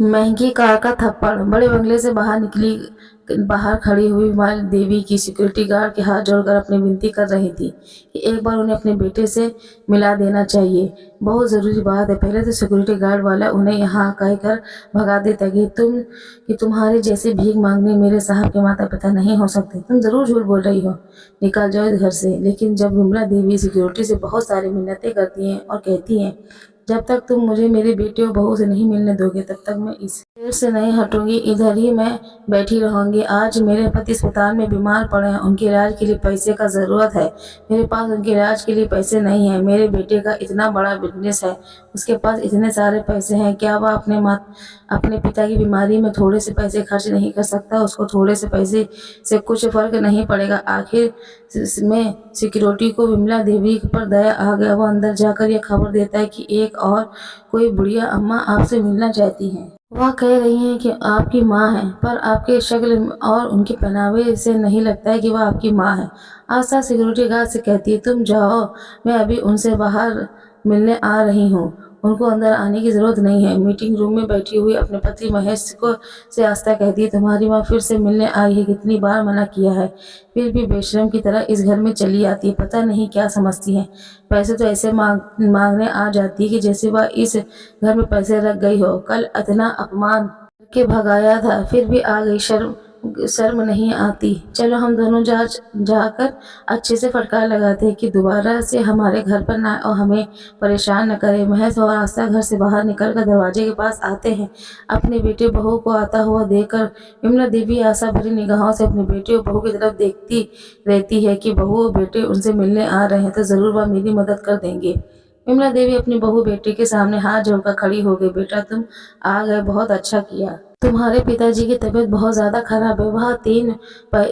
महंगी कार का थप्पड़। बड़े बंगले से बाहर खड़ी हुई माँ देवी की सिक्योरिटी गार्ड के हाथ जोड़कर अपनी विनती कर रही थी कि एक बार उन्हें अपने बेटे से मिला देना चाहिए। बहुत ज़रूरी बात है। पहले तो सिक्योरिटी गार्ड वाला उन्हें यहाँ कहकर भगा देता कि तुम्हारे जैसे भीख मांगने मेरे साहब के माता पिता नहीं हो सकते। तुम ज़रूर झूठ बोल रही हो, निकल जाओ इस घर से। लेकिन जब विमला देवी सिक्योरिटी से बहुत सारी मिन्नतें करती हैं और कहती हैं, जब तक तुम मुझे मेरे बेटे और बहू से नहीं मिलने दोगे तब तक मैं इस पेड़ से नहीं हटूंगी, इधर ही मैं बैठी रहूंगी। आज मेरे पति अस्पताल में बीमार पड़े हैं, उनके इलाज के लिए पैसे का ज़रूरत है। मेरे पास उनके इलाज के लिए पैसे नहीं हैं। मेरे बेटे का इतना बड़ा बिजनेस है, उसके पास इतने सारे पैसे हैं। क्या वह अपने पिता की बीमारी में थोड़े से पैसे खर्च नहीं कर सकता? उसको थोड़े से पैसे से कुछ फर्क नहीं पड़ेगा। आखिर में सिक्योरिटी को विमला देवी पर दया आ गया। वो अंदर जाकर यह खबर देता है कि एक और कोई बुढ़िया अम्मा आपसे मिलना चाहती हैं। वह कह रही हैं कि आपकी माँ है, पर आपके शक्ल और उनके पहनावे से नहीं लगता है कि वह आपकी माँ है। आशा सिक्योरिटी गार्ड से कहती है, तुम जाओ, मैं अभी उनसे बाहर मिलने आ रही हूँ। उनको अंदर आने की जरूरत नहीं है। मीटिंग रूम में बैठी हुई अपने पति महेश को से आस्था कहती है, तुम्हारी माँ फिर से मिलने आई है। कितनी बार मना किया है, फिर भी बेशरम की तरह इस घर में चली आती है। पता नहीं क्या समझती है। पैसे तो ऐसे मांगने आ जाती है कि जैसे वह इस घर में पैसे रख गई हो। कल इतना अपमान के भगाया था, फिर भी आ गई। शर्म नहीं आती। चलो हम दोनों जाकर अच्छे से फटकार लगाते हैं कि दोबारा से हमारे घर पर ना और हमें परेशान न करे। महेश और आस्था घर से बाहर निकलकर दरवाजे के पास आते हैं। अपने बेटे बहू को आता हुआ देखकर विमला देवी आशा भरी निगाहों से अपने बेटे और बहू की तरफ देखती रहती है कि बहू और बेटे उनसे मिलने आ रहे हैं तो जरूर वह मेरी मदद कर देंगे। विमला देवी अपनी बहू बेटे के सामने हाथ जोड़कर खड़ी हो गई। बेटा, तुम आ गए, बहुत अच्छा किया। तुम्हारे पिताजी की तबीयत बहुत ज़्यादा खराब है। वह 3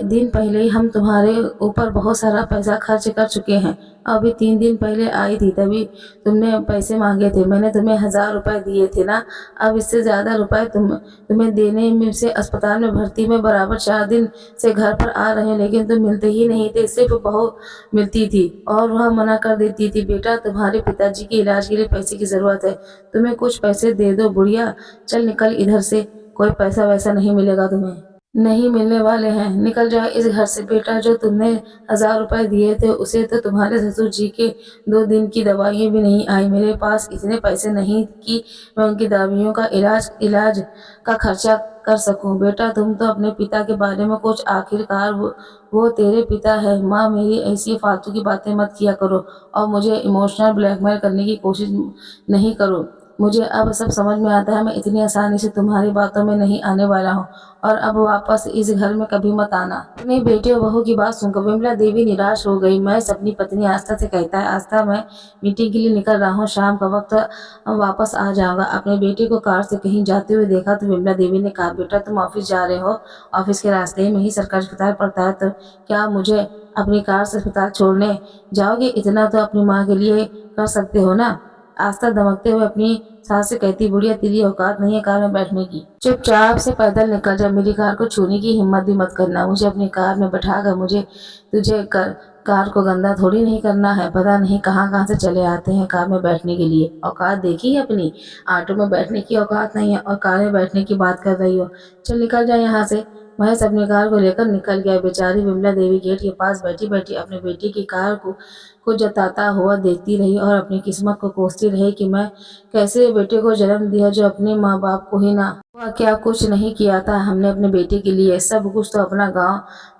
दिन पहले ही हम तुम्हारे ऊपर बहुत सारा पैसा खर्च कर चुके हैं। अभी 3 दिन पहले आई थी, तभी तुमने पैसे मांगे थे। मैंने तुम्हें 1000 रुपये दिए थे ना। अब इससे ज़्यादा रुपए तुम्हें देने में से अस्पताल में भर्ती में बराबर 4 दिन से घर पर आ रहे हैं, लेकिन तुम मिलते ही नहीं थे। सिर्फ बहू मिलती थी और वह मना कर देती थी। बेटा, तुम्हारे पिताजी के इलाज के लिए पैसे की ज़रूरत है, तुम्हें कुछ पैसे दे दो। बुढ़िया, चल निकल इधर से, कोई पैसा वैसा नहीं मिलेगा तुम्हें। नहीं मिलने वाले हैं, निकल जाओ इस घर से। बेटा, जो तुमने 1000 रुपये दिए थे उसे तो तुम्हारे ससुर जी के 2 दिन की दवाइयाँ भी नहीं आई। मेरे पास इतने पैसे नहीं कि मैं उनकी दवाइयों का इलाज का खर्चा कर सकूं। बेटा, तुम तो अपने पिता के बारे में कुछ, आखिरकार वो तेरे पिता है। माँ, मेरी ऐसी फालतू की बातें मत किया करो और मुझे इमोशनल ब्लैकमेल करने की कोशिश नहीं करो। मुझे अब सब समझ में आता है। मैं इतनी आसानी से तुम्हारी बातों में नहीं आने वाला हूँ और अब वापस इस घर में कभी मत आना। अपने बेटे और बहू की बात सुनकर विमला देवी निराश हो गई। मैं अपनी पत्नी आस्था से कहता है, आस्था, मैं मीटिंग के लिए निकल रहा हूँ, शाम का वक्त वापस आ जाऊंगा। अपने बेटे को कार से कहीं जाते हुए देखा तो विमला देवी ने कहा, बेटा, तुम ऑफिस जा रहे हो, ऑफिस के रास्ते में ही सरकारी अस्पताल पड़ता है, तो क्या मुझे अपनी कार से अस्पताल छोड़ने जाओगे? इतना तो अपनी माँ के लिए कर सकते हो ना। आस्था दमकते हुए अपनी सास से कहती, बुढ़िया, तेरी औकात नहीं है कार में बैठने की। चुपचाप से पैदल निकल जा। मेरी कार को छूने की हिम्मत भी मत करना। मुझे अपनी कार में बैठाकर तुझे कार को गंदा थोड़ी नहीं करना है। पता नहीं कहाँ कहाँ से चले आते हैं कार में बैठने के लिए। औकात देखी है अपनी? ऑटो में बैठने की औकात नहीं है और कार में बैठने की बात कर रही हो। चल निकल जाए यहाँ से। महेश अपनी कार को लेकर निकल गया। बेचारी विमला देवी गेट के पास बैठी बैठी अपने बेटे की कार को जताता हुआ देखती रही और अपनी किस्मत को कोसती रही कि मैं कैसे बेटे को जन्म दिया जो अपने माँ बाप को ही ना। वह क्या कुछ नहीं किया था हमने अपने बेटे के लिए। सब कुछ तो अपना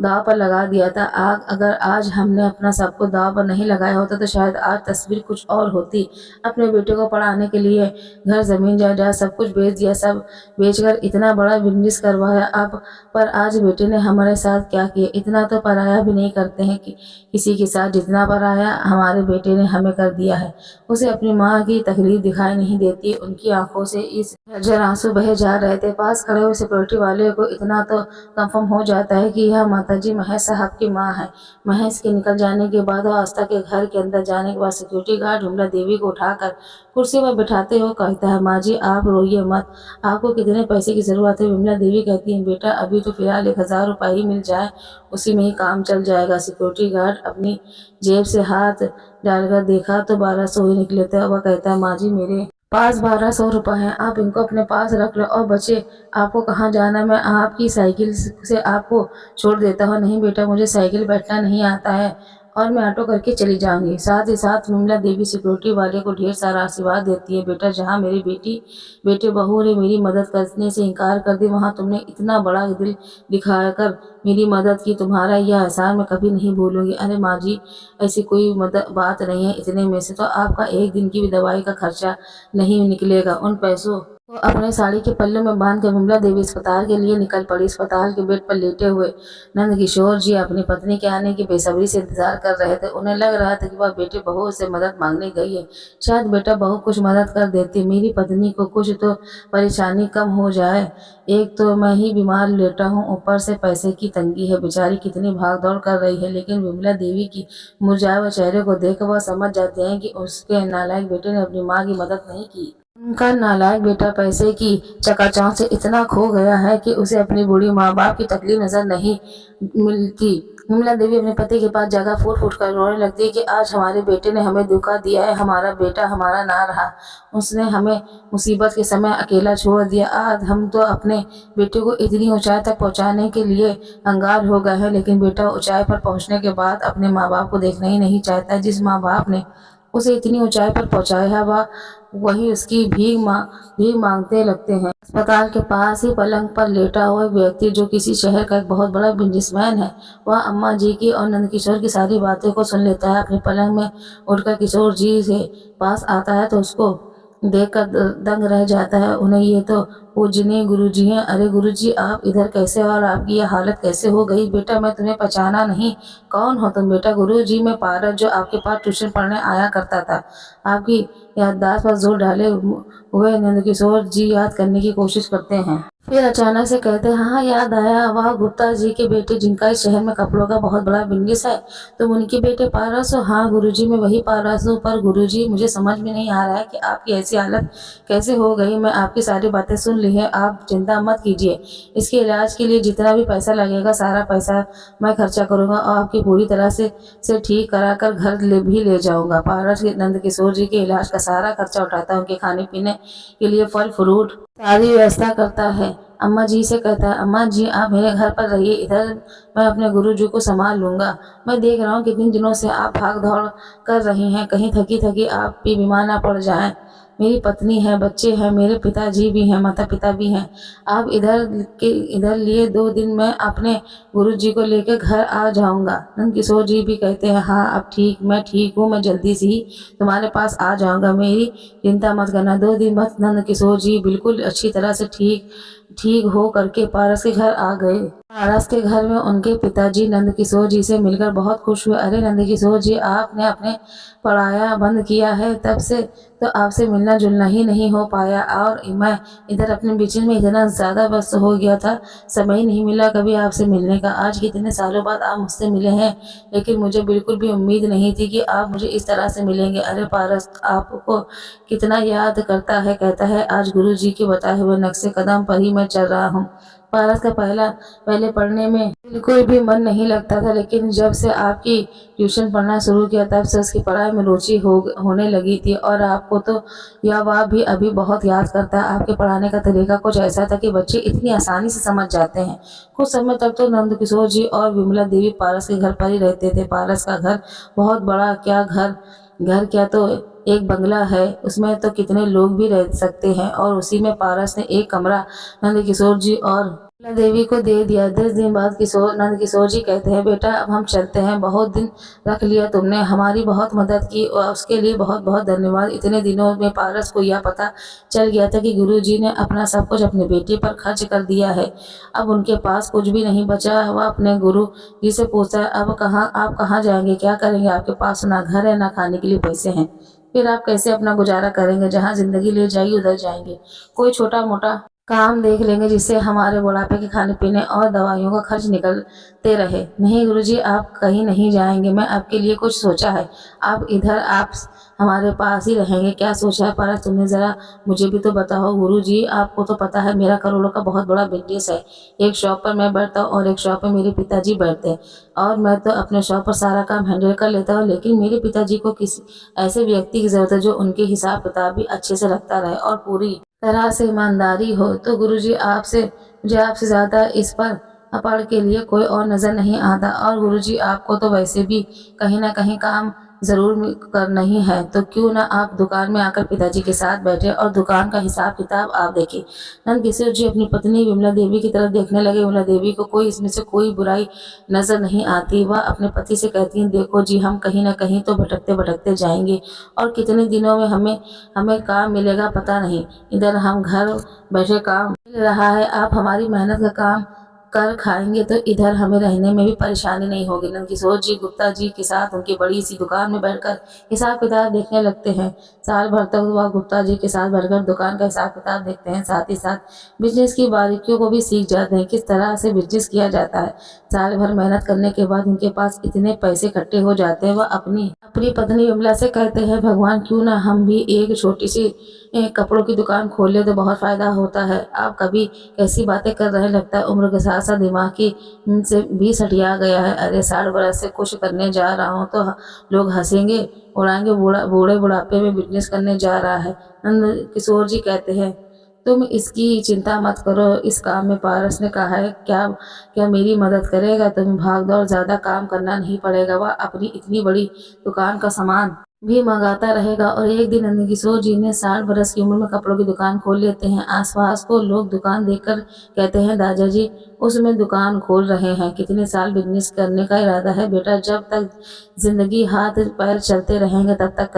दाव पर लगा दिया था। अगर आज हमने अपना सब कुछ दाव पर नहीं लगाया होता तो शायद आज तस्वीर कुछ और होती। अपने बेटे को पढ़ाने के लिए घर, जमीन, जायदाद सब कुछ बेच दिया। सब बेचकर इतना बड़ा बिजनेस करवाया। अब पर आज बेटे ने हमारे साथ क्या किया? इतना तो पराया भी नहीं करते हैं कि किसी के साथ, जितना पराया हमारे बेटे ने हमें कर दिया है। उसे अपनी माँ की तकलीफ दिखाई नहीं देती। उनकी आंखों से इस झरझर आंसू बहे जा रहे थे। पास खड़े हुए सिक्योरिटी वाले को इतना तो कंफर्म हो जाता है कि यह माताजी महेश साहब की माँ है। महेश के निकल जाने के बाद और आस्था के घर के अंदर जाने के बाद सिक्योरिटी गार्ड विमला देवी को उठाकर कुर्सी पर बिठाते हुए कहता है, माँ जी, आप रोइए मत। आपको कितने पैसे की जरूरत है? विमला देवी कहती है, बेटा, अभी तो फिलहाल 1000 रुपये ही मिल जाए, उसी में ही काम चल जाएगा। सिक्योरिटी गार्ड अपनी जेब से हाथ डालकर देखा तो 1200 ही निकले थे। वह कहता है, माँ जी, मेरे पास 1200 रुपये हैं, आप इनको अपने पास रख लो और बच्चे आपको कहाँ जाना, मैं आपकी साइकिल से आपको छोड़ देता हूँ। नहीं बेटा, मुझे साइकिल बैठना नहीं आता है और मैं ऑटो करके चली जाऊंगी। साथ ही साथ विमला देवी सिक्योरिटी वाले को ढेर सारा आशीर्वाद देती है। बेटा, जहाँ मेरी बेटे बहू ने मेरी मदद करने से इनकार कर दी, वहाँ तुमने इतना बड़ा दिल दिखाकर मेरी मदद की, तुम्हारा यह एहसान मैं कभी नहीं भूलूंगी। अरे माँ जी, ऐसी कोई मदद बात नहीं है, इतने में से तो आपका एक दिन की भी दवाई का खर्चा नहीं निकलेगा। उन पैसों को अपने साड़ी के पल्ले में बांध कर विमला देवी अस्पताल के लिए निकल पड़ी। अस्पताल के बेड पर लेटे हुए नंद किशोर जी अपनी पत्नी के आने की बेसब्री से इंतजार कर रहे थे। उन्हें लग रहा था कि वह बेटे बहू से मदद मांगने गई है, शायद बेटा बहू कुछ मदद कर देती, मेरी पत्नी को कुछ तो परेशानी कम हो जाए। एक तो मैं ही बीमार लेटा हूँ, ऊपर से पैसे की तंगी है, बेचारी कितनी भाग दौड़ कर रही है। लेकिन विमला देवी की मुरझाए हुए चेहरे को देख वह समझ जाते हैं कि उसके नालायक बेटे ने अपनी माँ की मदद नहीं की। उनका नालायक बेटा पैसे की चकाचौंध से इतना खो गया है कि उसे अपनी बूढ़ी माँ बाप की तकलीफ नजर नहीं मिलती। विमला देवी अपने पति के पास जगह फूट फूट कर रोने लगती है कि आज हमारे बेटे ने हमें धोखा दिया है, हमारा बेटा हमारा ना रहा, उसने हमें मुसीबत के समय अकेला छोड़ दिया। आज हम तो अपने बेटे को इतनी ऊंचाई तक पहुंचाने के लिए अंगार हो गए हैं, लेकिन बेटा ऊंचाई पर पहुंचने के बाद अपने माँ बाप को देखना ही नहीं चाहता। जिस माँ बाप ने उसे इतनी ऊंचाई पर पहुंचाया है, वही उसकी भीख मांगते लगते हैं। अस्पताल के पास ही पलंग पर लेटा हुआ व्यक्ति, जो किसी शहर का एक बहुत बड़ा बिजनेसमैन है, वह अम्मा जी की और नंदकिशोर की सारी बातें को सुन लेता है। अपने पलंग में उठकर किशोर जी के पास आता है तो उसको देखकर दंग रह जाता है। उन्हें ये तो पूजनीय गुरुजी हैं। अरे गुरुजी, आप इधर कैसे और आपकी यह हालत कैसे हो गई? बेटा, मैं तुम्हें पहचाना नहीं, कौन हो तुम? बेटा, गुरुजी मैं पारस, जो आपके पास ट्यूशन पढ़ने आया करता था। आपकी याददाश्त पर जोर डाले हुए नंदकिशोर जी याद करने की कोशिश करते हैं। फिर अचानक से कहते हैं, हाँ याद आया, वह गुप्ता जी के बेटे जिनका इस शहर में कपड़ों का बहुत बड़ा बिजनेस है, तुम उनके बेटे पारस हो? हाँ गुरुजी, मैं वही पारस हूँ, पर गुरुजी मुझे समझ में नहीं आ रहा है कि आपकी ऐसी हालत कैसे हो गई। मैं आपकी सारी बातें सुन ली है, आप चिंता मत कीजिए, इसके इलाज के लिए जितना भी पैसा लगेगा सारा पैसा मैं खर्चा करूँगा और आपकी पूरी तरह से ठीक करा कर घर भी ले जाऊँगा। पारस नंदकिशोर जी के इलाज का सारा खर्चा उठाता है, उनके खाने पीने के लिए फल फ्रूट सारी व्यवस्था करता है। अम्मा जी से कहता है, अम्मा जी आप मेरे घर पर रहिए, इधर मैं अपने गुरुजी को संभाल लूँगा। मैं देख रहा हूँ कितने दिनों से आप भाग दौड़ कर रही हैं, कहीं थकी थकी आप भी बीमार ना पड़ जाएं। मेरी पत्नी है, बच्चे हैं, मेरे पिताजी भी हैं, माता पिता भी हैं। आप इधर लिए 2 दिन मैं अपने गुरुजी को लेकर घर आ जाऊंगा। नंदकिशोर जी भी कहते हैं, हाँ अब मैं ठीक हूँ, मैं जल्दी से ही तुम्हारे पास आ जाऊंगा, मेरी चिंता मत करना, 2 दिन बाद नंदकिशोर जी बिल्कुल अच्छी तरह से ठीक हो करके पारस के घर आ गए। पारस के घर में उनके पिताजी नंदकिशोर जी से मिलकर बहुत खुश हुए। अरे नंदकिशोर जी, आपने अपने पढ़ाया बंद किया है, तब से तो आपसे मिलना जुलना ही नहीं हो पाया, और मैं इधर अपने बिजनेस में इतना ज़्यादा व्यस्त हो गया था, समय ही नहीं मिला कभी आपसे मिलने का। आज कितने सालों बाद आप मुझसे मिले हैं, लेकिन मुझे बिल्कुल भी उम्मीद नहीं थी कि आप मुझे इस तरह से मिलेंगे। अरे पारस आपको कितना याद करता है, कहता है आज गुरुजी के बताए हुए नक्शे कदम पर ही मैं चल रहा हूँ। पारस का पहले पढ़ने में बिल्कुल भी मन नहीं लगता था, लेकिन जब से आपकी ट्यूशन पढ़ना शुरू किया तब से उसकी पढ़ाई में रुचि होने लगी थी। और आपको तो यह वह भी अभी बहुत याद करता है। आपके पढ़ाने का तरीका कुछ ऐसा था कि बच्चे इतनी आसानी से समझ जाते हैं। कुछ समय तक तो नंदकिशोर जी और विमला देवी पारस के घर पर ही रहते थे। पारस का घर बहुत बड़ा, घर क्या तो एक बंगला है, उसमें तो कितने लोग भी रह सकते हैं, और उसी में पारस ने एक कमरा नंदकिशोर जी और विमला देवी को दे दिया। 10 दिन बाद नंदकिशोर जी कहते हैं, बेटा अब हम चलते हैं, बहुत दिन रख लिया तुमने, हमारी बहुत मदद की और उसके लिए बहुत बहुत धन्यवाद। इतने दिनों में पारस को यह पता चल गया था कि गुरुजी ने अपना सब कुछ अपने बेटे पर खर्च कर दिया है। अब उनके पास कुछ भी नहीं बचा। वह अपने गुरु जी से पूछता है, अब आप कहाँ जाएंगे, क्या करेंगे? आपके पास ना घर है, ना खाने के लिए पैसे हैं, फिर आप कैसे अपना गुजारा करेंगे? जहाँ जिंदगी ले जाएगी उधर जाएंगे। कोई छोटा मोटा काम देख लेंगे जिससे हमारे बुढ़ापे के खाने पीने और दवाइयों का खर्च निकलते रहे। नहीं गुरुजी, आप कहीं नहीं जाएंगे, मैं आपके लिए कुछ सोचा है। आप इधर आप हमारे पास ही रहेंगे। क्या सोचा है पारस तुमने, ज़रा मुझे भी तो बताओ। गुरुजी, आपको तो पता है मेरा करोड़ों का बहुत बड़ा बिजनेस है। एक शॉप पर मैं बैठता हूँ और एक शॉप पर मेरे पिताजी बैठते हैं, और मैं तो अपने शॉप पर सारा काम हैंडल कर लेता हूँ, लेकिन मेरे पिताजी को किसी ऐसे व्यक्ति की ज़रूरत है जो उनके हिसाब किताब भी अच्छे से रखता रहे और पूरी तरह से ईमानदारी हो। तो गुरुजी, आपसे मुझे आपसे ज़्यादा इस पर पढ़ के लिए कोई और नज़र नहीं आता। और गुरुजी, आपको तो वैसे भी कहीं ना कहीं काम ज़रूर करना ही है, तो क्यों ना आप दुकान में आकर पिताजी के साथ बैठे और दुकान का हिसाब किताब आप देखिए। नंद किशोर जी अपनी पत्नी विमला देवी की तरफ देखने लगे। विमला देवी को कोई इसमें से कोई बुराई नज़र नहीं आती। वह अपने पति से कहती हैं, देखो जी, हम कहीं ना कहीं तो भटकते भटकते जाएंगे, और कितने दिनों में हमें हमें काम मिलेगा पता नहीं। इधर हम घर बैठे काम मिल रहा है, आप हमारी मेहनत का काम कर खाएंगे तो इधर हमें रहने में भी परेशानी नहीं होगी। नंदकिशोर जी गुप्ता जी के साथ उनकी बड़ी सी दुकान में बैठकर हिसाब किताब देखने लगते हैं। साल भर तक वह गुप्ता जी के साथ बैठकर दुकान का हिसाब किताब देखते हैं, साथ ही साथ बिजनेस की बारीकियों को भी सीख जाते हैं, किस तरह से बिजनेस किया जाता है। साल भर मेहनत करने के बाद उनके पास इतने पैसे इकट्ठे हो जाते हैं। वह अपनी अपनी पत्नी विमला से कहते हैं, भगवान क्यों ना हम भी एक छोटी सी कपड़ों की दुकान खोल ले तो बहुत फ़ायदा होता है। आप कभी कैसी बातें कर रहे, लगता है उम्र के साथ साथ दिमाग की से भी सटिया गया है। अरे 60 बरस से कुछ करने जा रहा हूँ तो लोग हंसेंगे उड़ाएंगे, बूढ़े बुढ़ापे में बिजनेस करने जा रहा है। नंद किशोर जी कहते हैं, तुम इसकी चिंता मत करो, इस काम में पारस ने कहा है, क्या क्या मेरी मदद करेगा। तुम्हें भाग दौड़ ज़्यादा काम करना नहीं पड़ेगा। वह अपनी इतनी बड़ी दुकान का सामान भी मंगाता रहेगा। और एक दिन नंदकिशोर जी ने 60 बरस की उम्र में कपड़ों की दुकान खोल लेते हैं। आसपास को लोग दुकान देखकर कहते हैं, दादाजी उसमें दुकान खोल रहे हैं, कितने साल बिजनेस करने का इरादा है बेटा। जब तक जिंदगी हाथ पैर चलते रहेंगे तब तक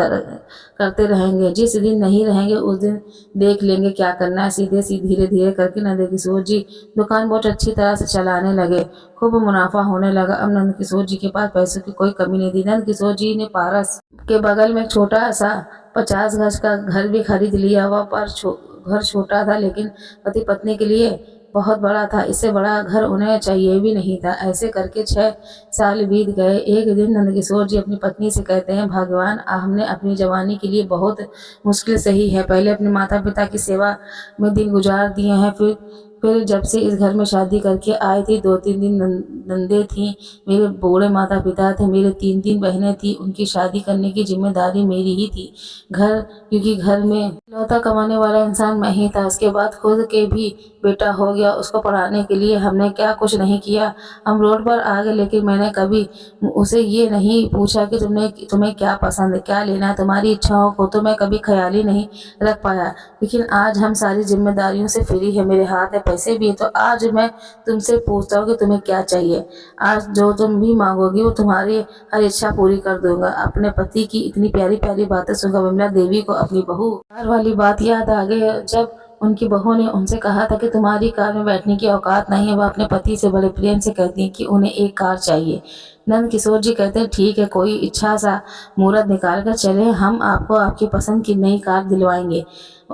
करते रहेंगे, जिस दिन नहीं रहेंगे उस दिन देख लेंगे क्या करना है। सीधे धीरे धीरे करके नंदकिशोर जी दुकान बहुत अच्छी तरह से चलाने लगे। खूब मुनाफा होने लगा। अब नंदकिशोर जी के पास पैसों की कोई कमी नहीं थी। नंदकिशोर जी ने पारस के बगल में एक छोटा सा 50 गज का घर भी खरीद लिया हुआ, पर घर छोटा था लेकिन पति पत्नी के लिए बहुत बड़ा था। इससे बड़ा घर उन्हें चाहिए भी नहीं था। ऐसे करके 6 साल बीत गए। एक दिन नंदकिशोर जी अपनी पत्नी से कहते हैं, भगवान हमने अपनी जवानी के लिए बहुत मुश्किल सही है। पहले अपने माता पिता की सेवा में दिन गुजार दिए हैं, फिर जब से इस घर में शादी करके आई थी, 2-3 दिन नंदे थी, मेरे बूढ़े माता पिता थे, मेरे 3-3 बहनें थी, उनकी शादी करने की जिम्मेदारी मेरी ही थी। क्योंकि घर में इकलौता कमाने वाला इंसान मैं ही था। उसके बाद खुद के भी बेटा हो गया, उसको पढ़ाने के लिए हमने क्या कुछ नहीं किया। हम रोड पर आ गए, लेकिन मैंने कभी उसे ये नहीं पूछा कि तुम्हें क्या पसंद है, क्या लेना है, तुम्हारी इच्छाओं को तो मैं कभी ख्याल ही नहीं रख पाया। लेकिन आज हम सारी जिम्मेदारियों से फ्री है, मेरे हाथ में पैसे भी है, तो आज मैं तुमसे पूछता हूँ कि तुम्हें क्या चाहिए। आज जो तुम भी मांगोगी वो तुम्हारी हर इच्छा पूरी कर दूंगा। अपने पति की इतनी प्यारी प्यारी बातें सुनकर विमला देवी को अपनी बहू कार वाली बात याद आ गई, जब उनकी बहू ने उनसे कहा था कि तुम्हारी कार में बैठने की औकात नहीं है। वह अपने पति से बड़े प्रेम से कहती हैं कि उन्हें एक कार चाहिए। नंद किशोर जी कहते हैं, ठीक है, कोई इच्छा सा मुहूर्त निकाल कर चले, हम आपको आपकी पसंद की नई कार दिलवाएंगे।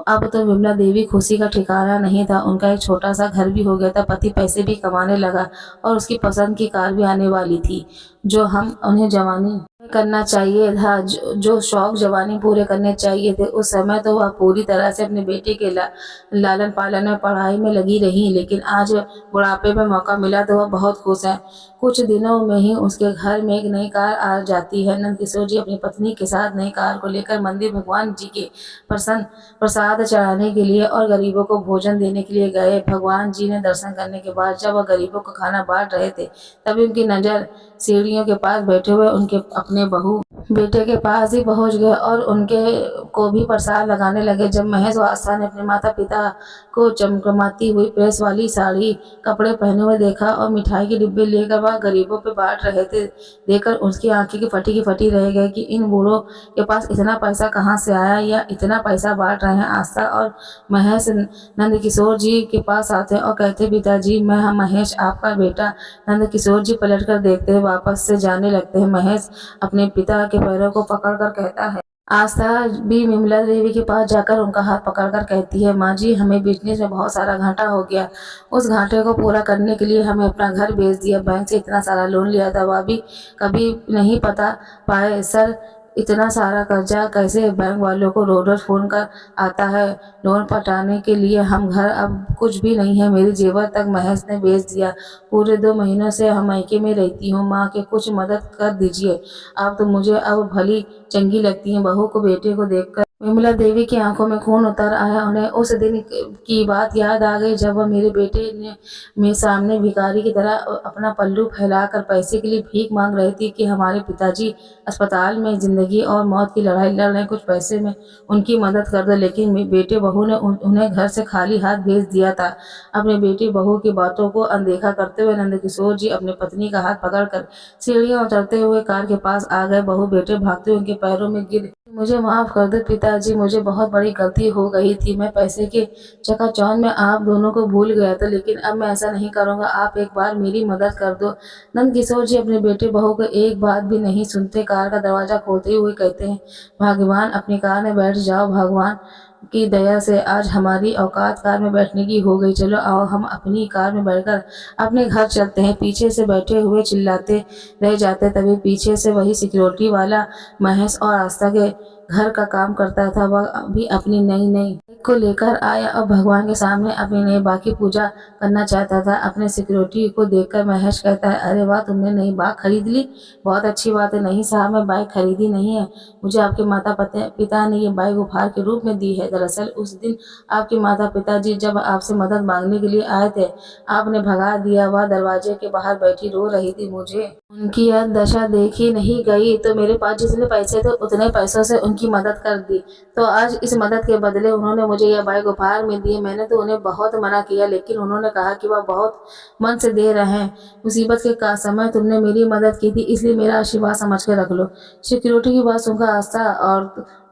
अब तो विमला देवी खुशी का ठिकाना नहीं था। उनका एक छोटा सा घर भी हो गया था, पति पैसे भी कमाने लगा और उसकी पसंद की कार भी आने वाली थी। जो हम उन्हें जवानी करना चाहिए था, जो शौक जवानी पूरे करने चाहिए थे, उस समय तो वह पूरी तरह से अपने बेटे के लालन पालन में पढ़ाई में लगी रही। लेकिन आज बुढ़ापे में मौका मिला तो वह बहुत खुश है। कुछ दिनों में ही उसके घर में एक नई कार आ जाती है। नंदकिशोर जी अपनी पत्नी के साथ नई कार को लेकर मंदिर भगवान जी के प्रसाद चढ़ाने के लिए और गरीबों को भोजन देने के लिए गए। भगवान जी ने दर्शन करने के बाद जब वह गरीबों को खाना बांट रहे थे, तभी उनकी नज़र सीढ़ियों के पास बैठे हुए उनके अपने बहू बेटे के पास ही पहुंच गए और उनके को भी प्रसाद लगाने लगे। जब महेश वास्ता ने अपने माता पिता को चमकमाती हुई प्रेस वाली साड़ी कपड़े पहने हुए देखा और मिठाई के डिब्बे लेकर वह गरीबों पे बांट रहे थे, देखकर उसकी आंखें की फटी रह गई कि इन बूढ़ों के पास इतना पैसा कहाँ से आया, या इतना पैसा बांट रहे हैं। आस्था और महेश नंदकिशोर जी के पास आते हैं और कहते, पिताजी मैं महेश आपका बेटा। नंदकिशोर जी पलट कर देखते हैं, वापस से जाने लगते हैं। महेश अपने पिता के पैरों को पकड़कर कहता है, आस्था भी विमला देवी के पास जाकर उनका हाथ पकड़कर कहती है, माँ जी हमें बिजनेस में बहुत सारा घाटा हो गया। उस घाटे को पूरा करने के लिए हमें अपना घर बेच दिया, बैंक से इतना सारा लोन लिया था, वह भी कभी नहीं पता पाए सर। इतना सारा कर्जा कैसे बैंक वालों को रोज रोज फोन कर आता है लोन पटाने के लिए। हम घर अब कुछ भी नहीं है, मेरी जेवर तक महेश ने बेच दिया। पूरे 2 महीनों से हम मायके में रहती हूँ, माँ के कुछ मदद कर दीजिए। आप तो मुझे अब भली चंगी लगती हैं। बहू को बेटे को देखकर विमला देवी की आंखों में खून उतर आया। उन्हें उस दिन की बात याद आ गई जब वह मेरे बेटे ने मेरे सामने भिखारी की तरह अपना पल्लू फैलाकर पैसे के लिए भीख मांग रही थी कि हमारे पिताजी अस्पताल में जिंदगी और मौत की लड़ाई लड़ रहे हैं, कुछ पैसे में उनकी मदद कर दो। लेकिन मेरे बेटे बहू ने उन्हें घर से खाली हाथ भेज दिया था। अपने बेटी बहू की बातों को अनदेखा करते हुए नंदकिशोर जी अपने पत्नी का हाथ पकड़कर सीढ़ियां उतरते हुए कार के पास आ गए। बहू बेटे भागते हुए उनके पैरों में गिर, मुझे माफ कर दो पिताजी, मुझे बहुत बड़ी गलती हो गई थी। मैं पैसे के चकाचौंध में आप दोनों को भूल गया था, लेकिन अब मैं ऐसा नहीं करूंगा। आप एक बार मेरी मदद कर दो। नंद किशोर जी अपने बेटे बहू को एक बात भी नहीं सुनते, कार का दरवाजा खोलते हुए कहते हैं, भगवान अपनी कार में बैठ जाओ। भगवान की दया से आज हमारी औकात कार में बैठने की हो गई। चलो आओ हम अपनी कार में बैठकर अपने घर चलते हैं। पीछे से बैठे हुए चिल्लाते रह जाते। तभी पीछे से वही सिक्योरिटी वाला महेश और आस्था के घर का काम करता था, वह भी अपनी नई नई बाइक को लेकर आया और भगवान के सामने अपनी नई बाइक की पूजा करना चाहता था। अपने सिक्योरिटी को देखकर महेश कहता है, अरे वाह तुमने नई बाइक खरीद ली, बहुत अच्छी बात है। नहीं साहब मैं बाइक खरीदी नहीं है, मुझे आपके माता पिता ने ये बाइक उपहार के रूप में दी है। दरअसल उस दिन आपके माता पिता जी जब आपसे मदद मांगने के लिए आए थे, आपने भगा दिया। वह दरवाजे के बाहर बैठी रो रही थी। मुझे उनकी यह दशा देखी नहीं गई तो मेरे पास जितने पैसे थे उतने पैसों से उनकी मदद कर दी। तो आज इस मदद के बदले उन्होंने मुझे यह बाइक उपहार में दी है। मैंने तो उन्हें बहुत मना किया, लेकिन उन्होंने कहा कि वह बहुत मन से दे रहे हैं। मुसीबत के समय तुमने मेरी मदद की थी, इसलिए मेरा आशीर्वाद समझ के रख लो। सिक्योरिटी की बात सुनकर आस्था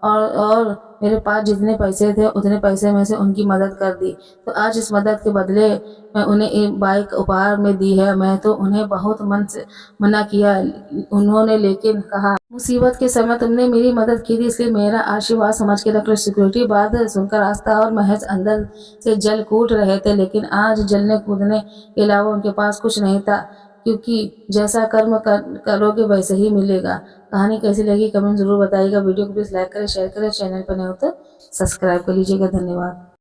और मेरे पास जितने पैसे थे उतने पैसे में से उनकी मदद कर दी। तो आज इस मदद के बदले मैं उन्हें एक बाइक उपहार में दी है। मैं तो उन्हें बहुत मन से मना किया, उन्होंने लेकिन कहा मुसीबत के समय तुमने मेरी मदद की थी, इसलिए मेरा आशीर्वाद समझ के रख लो। सिक्योरिटी बात सुनकर आस्था और महेश अंदर से जल कूट रहे थे, लेकिन आज जलने कूदने के अलावा उनके पास कुछ नहीं था, क्योंकि जैसा कर्म करोगे वैसे ही मिलेगा। कहानी कैसी लगी कमेंट जरूर बताइएगा। वीडियो को प्लीज लाइक करें, शेयर करें, चैनल पर नए हो तो सब्सक्राइब कर लीजिएगा। धन्यवाद।